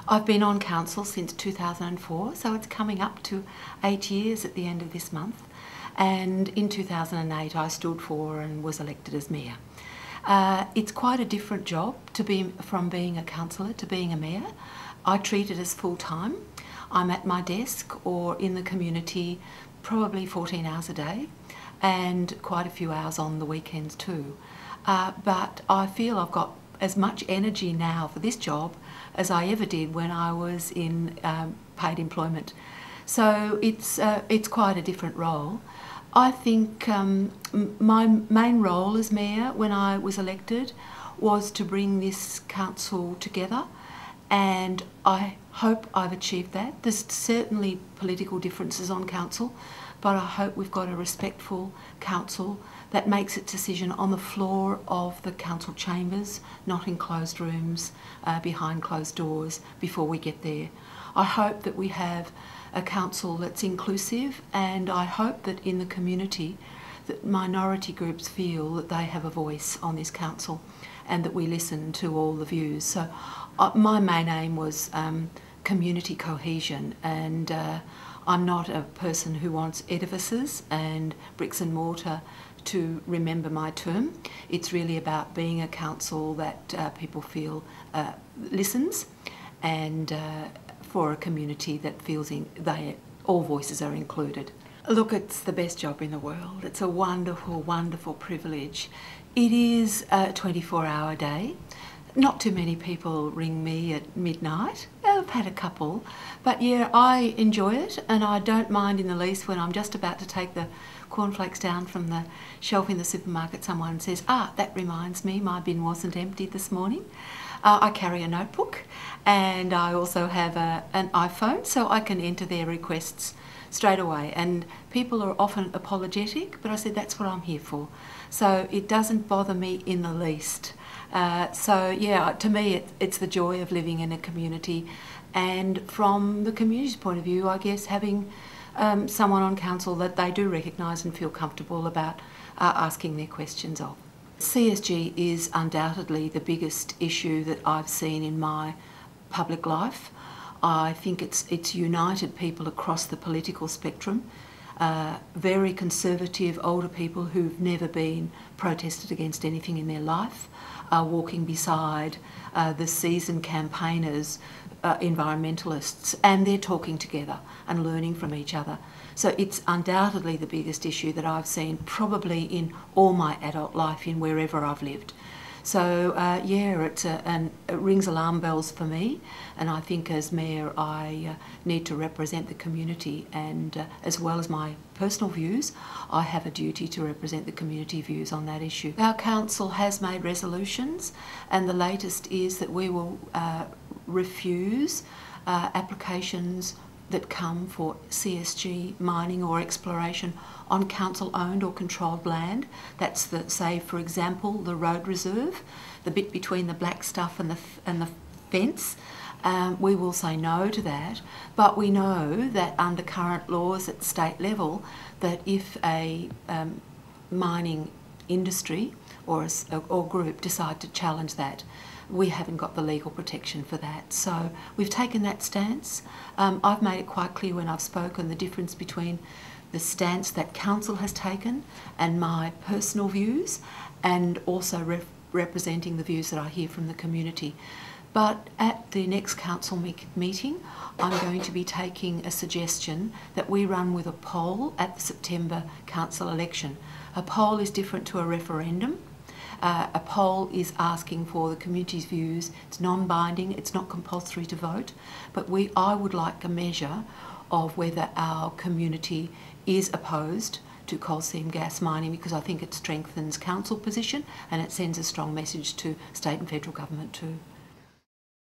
I've been on council since 2004, so it's coming up to 8 years at the end of this month. And in 2008 I stood for and was elected as mayor. It's quite a different job from being a councillor to being a mayor. I treat it as full-time. I'm at my desk or in the community probably 14 hours a day and quite a few hours on the weekends too. But I feel I've got as much energy now for this job as I ever did when I was in paid employment. So it's quite a different role. I think my main role as mayor when I was elected was to bring this council together, and I hope I've achieved that. There's certainly political differences on council, but I hope we've got a respectful council that makes its decision on the floor of the council chambers, not in closed rooms, behind closed doors, before we get there. I hope that we have a council that's inclusive, and I hope that in the community that minority groups feel that they have a voice on this council and that we listen to all the views. So my main aim was community cohesion, and I'm not a person who wants edifices and bricks and mortar to remember my term. It's really about being a council that people feel listens, and for a community that feels all voices are included. Look, it's the best job in the world. It's a wonderful, wonderful privilege. It is a 24-hour day. Not too many people ring me at midnight. I've had a couple, but yeah, I enjoy it, and I don't mind in the least when I'm just about to take the cornflakes down from the shelf in the supermarket, someone says, that reminds me, my bin wasn't emptied this morning. I carry a notebook, and I also have an iPhone, so I can enter their requests straight away. And people are often apologetic, but I said that's what I'm here for. So it doesn't bother me in the least. So yeah, to me it's the joy of living in a community, and from the community's point of view, I guess having someone on council that they do recognise and feel comfortable about asking their questions of. CSG is undoubtedly the biggest issue that I've seen in my public life. I think it's united people across the political spectrum. Very conservative older people who've never been protested against anything in their life are walking beside the seasoned campaigners, environmentalists, and they're talking together and learning from each other. So it's undoubtedly the biggest issue that I've seen probably in all my adult life in wherever I've lived. So yeah, it rings alarm bells for me, and I think as mayor I need to represent the community, and as well as my personal views, I have a duty to represent the community views on that issue. Our council has made resolutions, and the latest is that we will refuse applications that come for CSG mining or exploration on council-owned or controlled land. That's say, for example, the road reserve, the bit between the black stuff and the fence. We will say no to that, but we know that under current laws at state level, that if a mining industry or group decide to challenge that, we haven't got the legal protection for that. So we've taken that stance. I've made it quite clear when I've spoken the difference between the stance that council has taken and my personal views, and also representing the views that I hear from the community. But at the next council meeting, I'm going to be taking a suggestion that we run with a poll at the September council election. A poll is different to a referendum. A poll is asking for the community's views. It's non-binding, it's not compulsory to vote, but I would like a measure of whether our community is opposed to coal seam gas mining, because I think it strengthens council position and it sends a strong message to state and federal government too.